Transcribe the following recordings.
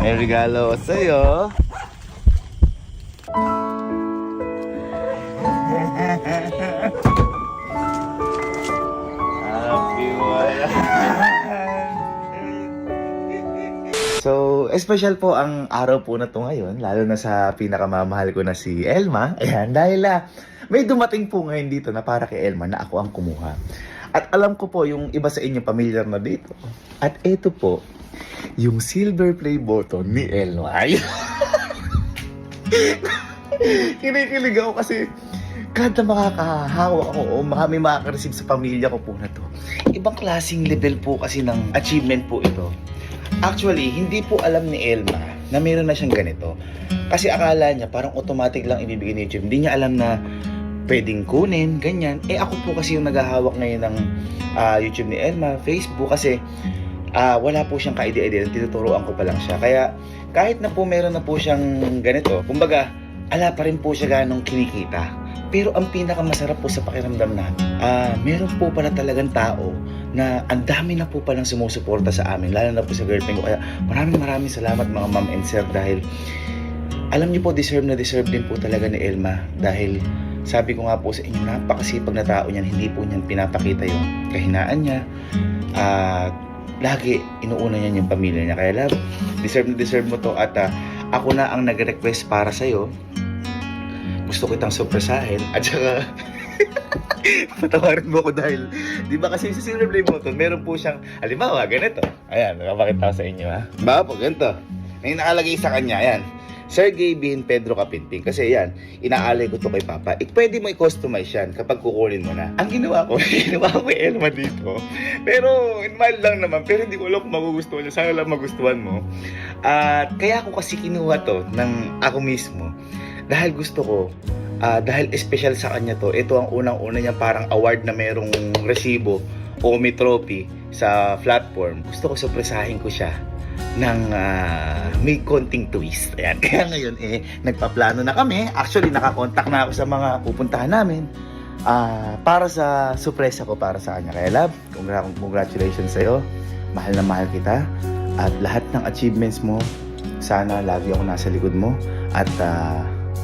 May regalo ko sa'yo. Happy wala. So, special po ang araw po na to ngayon, lalo na sa pinakamamahal ko na si Elma. Ayan, dahil may dumating po ngayon dito na para kay Elma na ako ang kumuha. At alam ko po yung iba sa inyo pamilyar na dito. At ito po, yung silver play button ni Elma. Kinikilig ako kasi kada makakahawak ako o may makaka-receive sa pamilya ko po na to. Ibang klaseng level po kasi ng achievement po ito. Actually, hindi po alam ni Elma na meron na siyang ganito. Kasi akala niya parang automatic lang ibibigay ni YouTube. Hindi niya alam na pwedeng kunin, ganyan. Ako po kasi yung naghahawak ngayon ng YouTube ni Elma, Facebook, kasi wala po siyang ka-idea-idea. Tinuturuan ko pa lang siya. Kaya kahit na po meron na po siyang ganito, kumbaga, ala pa rin po siya ganong kinikita. Pero ang pinakamasarap po sa pakiramdam na, meron po pala talagang tao na ang dami na po palang sumusuporta sa amin, lalo na po sa girlfriend ko. Kaya maraming salamat mga ma'am and sir, dahil alam niyo po, deserve din po talaga ni Elma. Dahil sabi ko nga po sa inyo, napakasipag na tao niyan, hindi po niyan pinapakita yung kahinaan niya. Lagi inuuna niya yung pamilya niya. Kaya love, deserve mo to. At ako na ang nag-request para sa'yo. Gusto kitang surpresahin. At saka patawarin mo ko dahil di ba kasi sa silver play button meron po siyang halimbawa ganito. Ayan, nakapakita ko sa inyo ha. Ba po ganito. May nakalagay sa kanya, ayan, Sergey Bin Pedro Kapinping. Kasi yan, inaalay ko to kay Papa. Pwede mo i-customize yan kapag kukunin mo na. Ang ginawa ko kay Elma dito. Pero, mild lang naman. Pero hindi ko alam kung magugustuhan niya. Sana lang magustuhan mo. At kaya ako kasi kinuha to ng ako mismo. Dahil gusto ko, dahil special sa kanya to, ito ang unang-una niya parang award na merong resibo o may trophy sa platform. Gusto ko surpresahin ko siya ng may konting twist. Ayan. Kaya ngayon nagpaplano na kami. Actually, nakakontak na ako sa mga pupuntahan namin para sa surpresa ko para sa kanya. Kaya love, congratulations sa'yo. Mahal na mahal kita. At lahat ng achievements mo, sana lagi ako nasa likod mo. At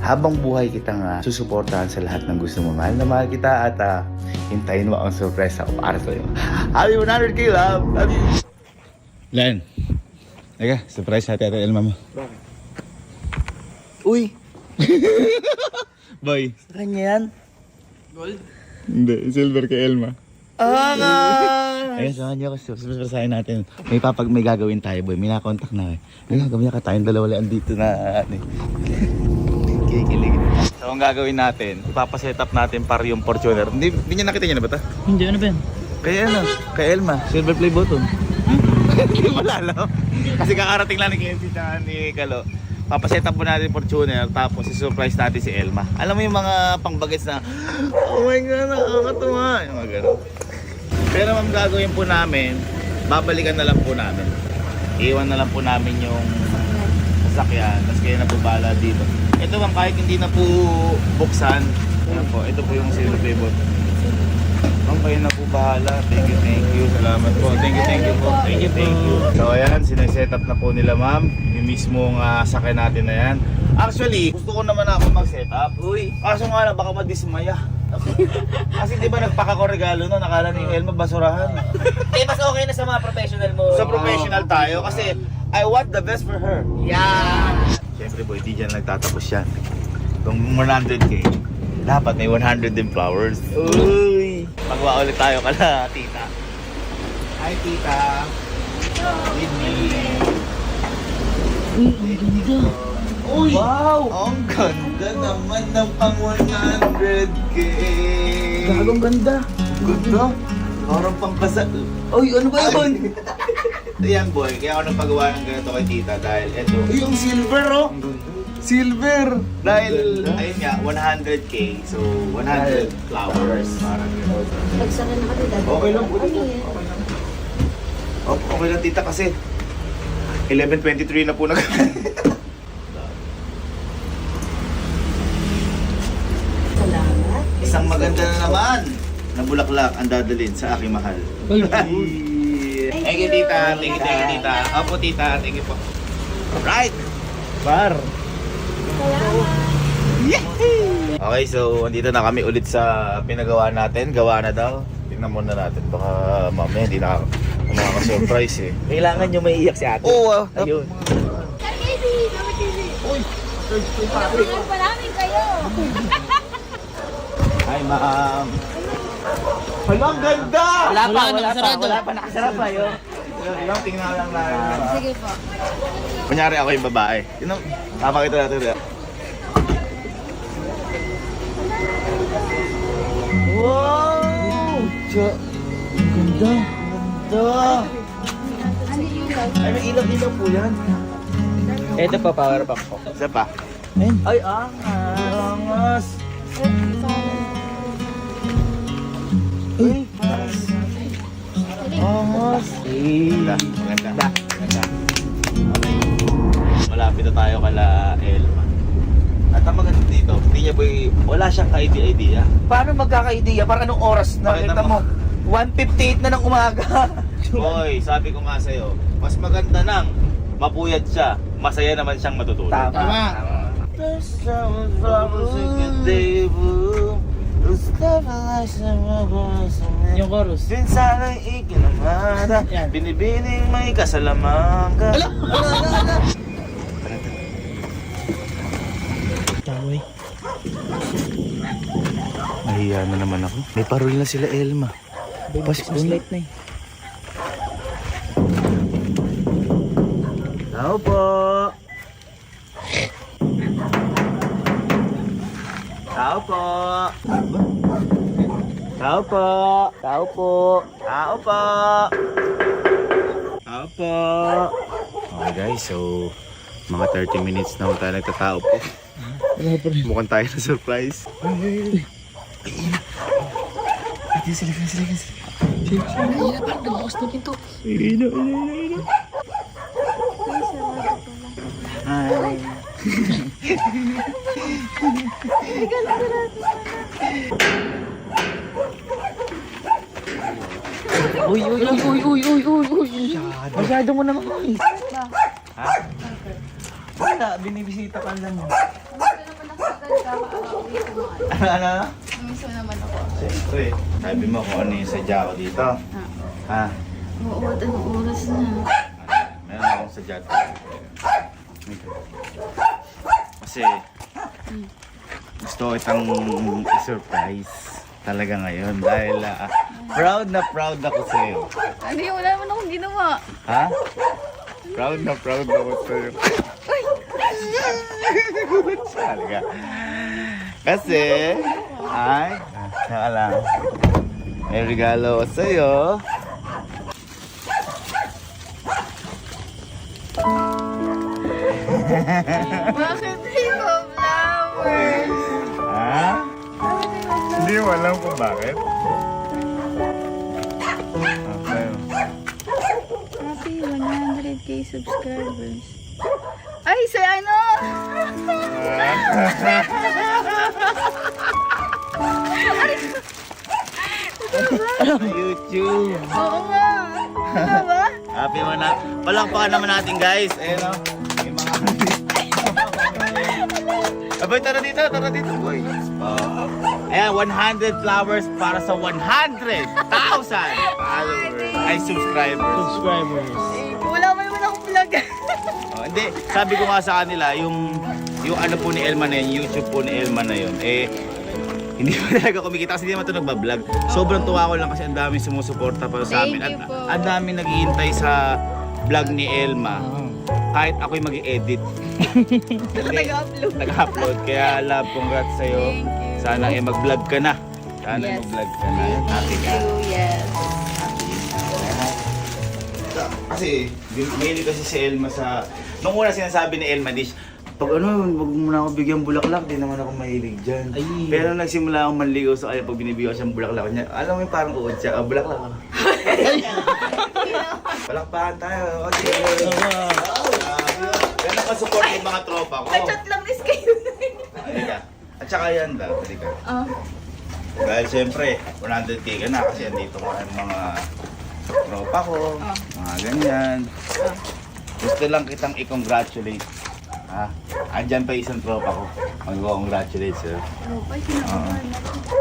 habang buhay kitang susuportahan sa lahat ng gusto mo. Mahal na mahal kita at hintayin mo ang surpresa ko para sa'yo. Happy 100K, love! Love you! Len, teka, surprise natin Ate Elma mo. Bakit? Uy! Boy. Sa kanya yan? Gold? Hindi, silver kay Elma. Nga! Ayun, sa kanya kasi surprisahin natin. May gagawin tayo, boy. May nakontak na May gagawin ka tayong dalawa lang dito na kikilig. So, ang gagawin natin, ipapaset up natin para yung Fortuner. Hindi niya nakita niya na ba ito? Hindi, ano ba yan? Kay Elma, silver play button. Hindi mo alam. Kasi kakarating lang ni Kenzie at ni Kalo. Papaset up po natin Fortuner, tapos i-surprise natin si Elma. Alam mo yung mga pangbagets na, oh my God, nakakatuwa. Yung mga gano'n. Pero ang gagawin po namin, babalikan na lang po namin. Iwan na lang po namin yung sasakyan, tapos kayo na po bahala dito. Ito bang kahit hindi na po buksan, ayan po, ito po yung silver play button. Ma'am, kayo na po bahala. Thank you. Salamat po. Thank you po. Thank you. So ayan, sineset up na po nila ma'am. Yung mismong sakay natin na yan. Actually, gusto ko naman ako mag-set up. Uy, kaso nga lang, baka madismaya. Kasi di ba nagpaka ko regalo no? Nakala ni Elma basurahan. Mas okay na sa mga professional mo. So professional tayo kasi I want the best for her. Yeah! Siyempre boy, di dyan nagtatapos yan. Itong 100K, dapat may 100 din flowers. Uy! Magwa ulit tayo kala, tita. Hi, tita. With me. Uy, ang ganda. Uy! Wow! Ang ganda naman ng pang 100K. Gagong ganda. Ganda. Parang pang kasal. Uy, ano ba yun? Ayan boy, kaya ako nagpagawa ng ganito kay tita dahil ito. Yung silver oh! Silver! Dahil, ayun nga, 100K. So, 100 flowers. Parang gano'n. Nagsara na kami dati. Okay lang po Ano tita. yan? Okay lang. Okay lang tita kasi 11:23 na po na kami. Salamat. Isang maganda na naman na bulaklak ang dadalhin sa aking mahal. Uy, Thank you tita. Thank you tita. Opo tita. Thank you po. Right! Bar! Okay, so andito na kami ulit sa pinagawa natin. Gawa na daw. Tingnan muna natin. Baka mamaya hindi na makaka-surprise eh. Kailangan nyo may iyak si ate. Oo, Ayun. Tulungan pa namin kayo. Hi, ma'am. Hala, ang ganda! Wala pa, nakasarap pa yun. Ilang tingnan lang natin. Sige po. Kunyari ako yung babae. Papakita natin. Wow! Ang ganda. Ganda. Ano yung ilaw? Ay, may ilaw-ilaw po yan. Ito pa, power bank ko. Isa pa. Ay, angas. Ay, angas. Ganda. Ganda. Ganda. Okay. Malapit na tayo kala Elma. At ang maganda dito, hindi niya wala siyang idea. Paano magkaka-idea? Para anong oras na? Pakita Kita mo, 1:58 na ng umaga. Hoy, sabi ko nga sa'yo, mas maganda nang mapuyat siya, masaya naman siyang matutulog. Tama. Yung chorus. Sinsana'y ikinamada, Yan. binibining may kasalamang ka. Tamoy. Nahiya na naman ako. May parol na sila Elma. Pasko light na eh. Tao po. Tao po. Tao po. Tao po. Tao po. Tao po. Okay guys, so mga 30 minutes na tayo nagtatao po. Wala pa rin. Mukhang tayo na surprise. Masyado mo naman. Ha? Wala, binibisita ka lang. Ano? Miso naman ako. Siyempre, sabi mo kung ano yung sadya ko dito. Ha? Oo, anong oras na? Meron akong sadya dito. Kasi, gusto ko itang i-surprise talaga ngayon dahil proud ako sa'yo. Ano yung wala naman akong ginawa? Ha? Proud ako sa'yo. Talaga. Kasi, lang. May regalo ko sa'yo. Bakit hindi ko flowers? Ha? Hindi mo alam kung bakit? Okay. Happy 100k subscribers. Ay, sa ano? YouTube. Oo nga. Ano ba? Happy mo na. Palakpakan naman natin guys. Ayun o. Yung mga... Abay, tara dito boy. Ayan, 100 flowers para sa 100,000 followers. Ay, subscribers. Wala mo naman akong vlog. Oh, hindi, sabi ko nga sa kanila, yung ano po ni Elma na yun, YouTube po ni Elma na yun, hindi ko talaga kumikita kasi hindi naman ito nagbablog. Sobrang tuwa ko lang kasi ang daming sumusuporta pa sa amin. Thank you po. Ang daming naghihintay sa vlog ni Elma. Kahit ako'y mag-i-edit. Nag-upload. Nag-upload. Kaya love, congrats sa'yo. Thank you. Sana mag-vlog ka na. Sana Yes. mag-vlog ka na. Happy ka. Yes. Kasi, mahilig kasi si Elma sa... Nung una sinasabi ni Elma, Dish, pag ano, wag mo na ako bigyan bulaklak, di naman ako mahilig dyan. Ay. Pero nagsimula akong manligaw sa kanya pag binibigyan ko siyang bulaklak niya. Alam mo yung parang uod siya, bulaklak ako. Palakpakan tayo. Okay. Yan ang support yung mga tropa ko. Chat lang is kayo. Halika. At saka yan daw, halika. Oh. Dahil siyempre, 100k ka na kasi andito ko ang mga tropa ko, mga ganyan. Gusto lang kitang i-congratulate. Ha? Andyan pa isang tropa ko. Mag-congratulate sir. Tropa, sinakabahan ako.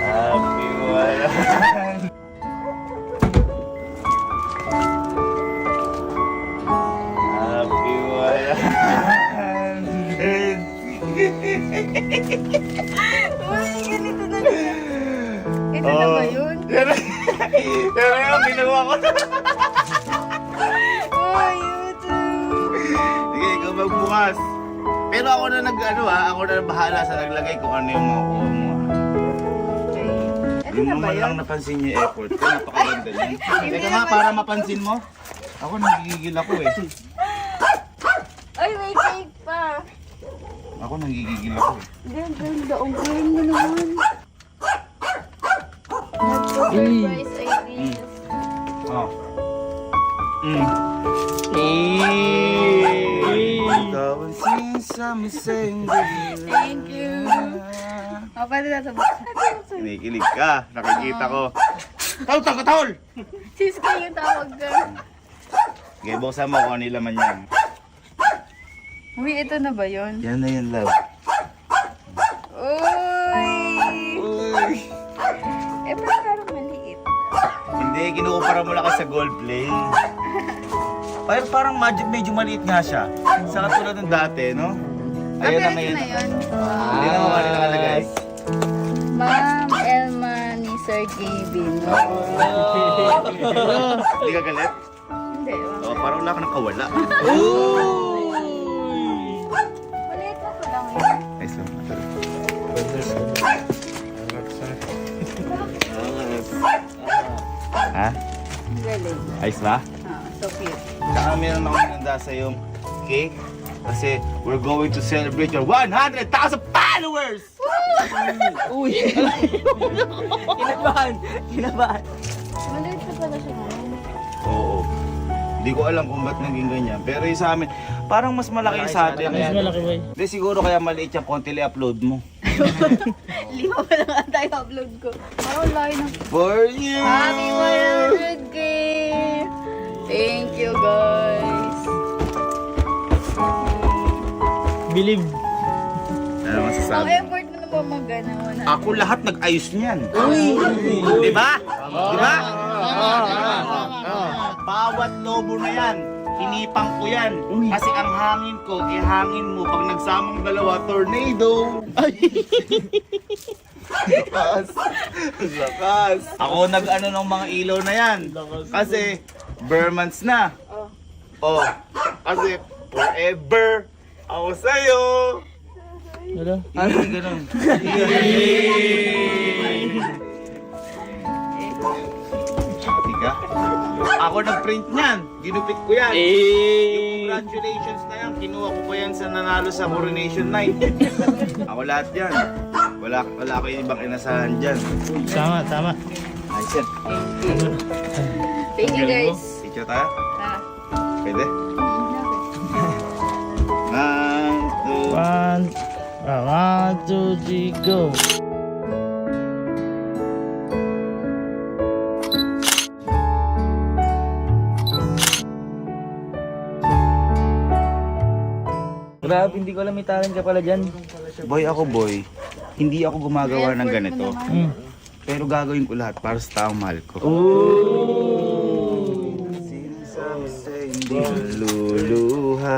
Happy wala. Happy wala. Uy, ganito na lang. Ito na ba yun? Yan ang ginawa ko. Uy, YouTube. Sige, ikaw magbukas. Pero ako na ako na bahala sa naglagay kung ano yung makukuha mo. Okay. Ito Hindi na mo ba man lang yun? napansin yung effort ko. Napakaganda niya. Hindi Teka nga, naman. para mapansin mo. Ako nagigigil ako eh. Ay, may cake pa. Ako nagigigil ako eh. Hindi, ang ganda. Ang galing mo naman. Nagpo-surprise ideas. Oh. Ikaw ang sinasabi sa'yo. Thank you. O, pwede na ito. Kinikilig ka. Nakikita ko. Tawol! Sis ka yung tawag ka. Sige, buksan mo kung ano yung laman yan. Uy, ito na ba yun? Yan na yan, love. Uy! Uy! Eh, parang maliit. Hindi, kinukumpara mo lang kasi sa gold play. Parang medyo maliit nga siya. Sa katulad ng dati, no? Ayun na Ito ngayon. na yun. Hindi na mo kanina nakalagay. Ma'am Elma ni Sir Gavin. Hindi ka galit? Hindi. Oo, parang wala ka nang kawala. Maliit na pa lang yun. Ay, salamat. Ha? Galing. Ayos ba? So cute. Saka meron akong hinanda sa yung cake. Kasi we're going to celebrate your 100,000 followers! Uy! Kinabahan. Maliit na pala siya ngayon. Oo. Hindi ko alam kung ba't naging ganyan. Pero yung sa amin, parang mas malaki yung sa atin. Mas malaki ba? Hindi, siguro kaya maliit yung konti upload mo. 5 pa lang ata yung upload ko. Parang layo ng... For you! Happy 100K! Thank you, guys. Believe. Ano Ang masasabi? effort mo naman mag-ano na. Ako lahat nag-ayos niyan. Di ba? Di ba? Bawat lobo na yan, hinipang ko yan. Kasi ang hangin ko, hangin mo. Pag nagsamang dalawa, tornado. Lakas. Lakas. Ako nag-ano ng mga ilaw na yan. Kasi, Burmans na. Oh. Kasi, forever, ako sa'yo. Ano? Ganun. Tika. Ako nag-print niyan. Ginupit ko yan. Yung congratulations na yan, kinuha ko pa yan sa nanalo sa Coronation Night. Ako lahat yan. Wala ko yung ibang inasahan dyan. Tama. Ayos yan. Thank you, guys. Picture tayo? Ah. Pwede? One, two, three, go. Grabe, hindi ko alam may talent ka pala dyan. Boy ako boy. Hindi ako gumagawa ng ganito. Pero gagawin ko lahat para sa taong mahal ko. Sinasabi sa hindi luluha.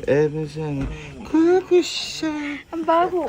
Ever siya. Kuya ko siya. Ang baho.